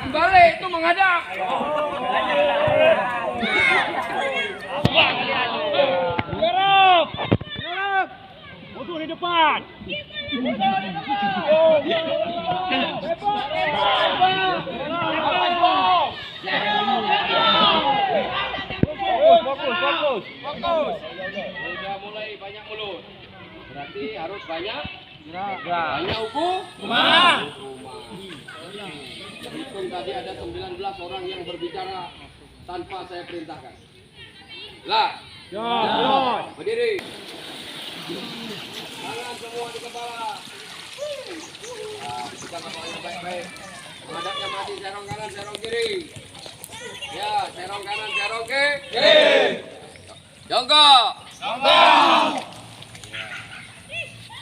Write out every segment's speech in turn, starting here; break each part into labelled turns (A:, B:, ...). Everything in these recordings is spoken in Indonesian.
A: Kembali itu menghadap.
B: Garap. Musuh di depan. Fokus.
A: Sudah mulai banyak mulut. Berarti harus banyak
B: Gerak.
A: banyak hukuman. Hitung tadi ada 19 orang yang berbicara tanpa saya perintahkan. Lah, berdiri. Tangan semua di kepala. Nah, kita ngomongnya baik-baik. Menghadapnya mati, serong kanan, serong kiri. Ya, serong kanan, serong kiri. Jongkok.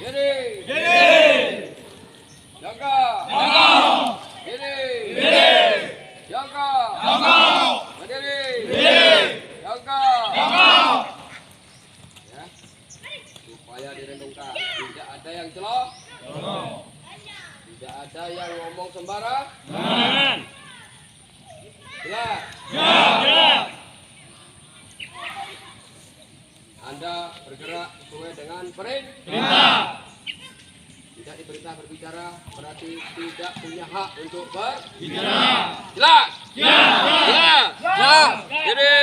A: Kiri. Jongkok. Kiri. Jongkok. Berdiri. Jongkok. Ya. Supaya direndungkan. Tidak ada yang celok. Tidak ada yang ngomong sembarangan. Jelas. Anda bergerak sesuai dengan perintah. Tidak diperintah berbicara berarti tidak punya hak untuk berbicara. Jelas. Jelas. Jadi.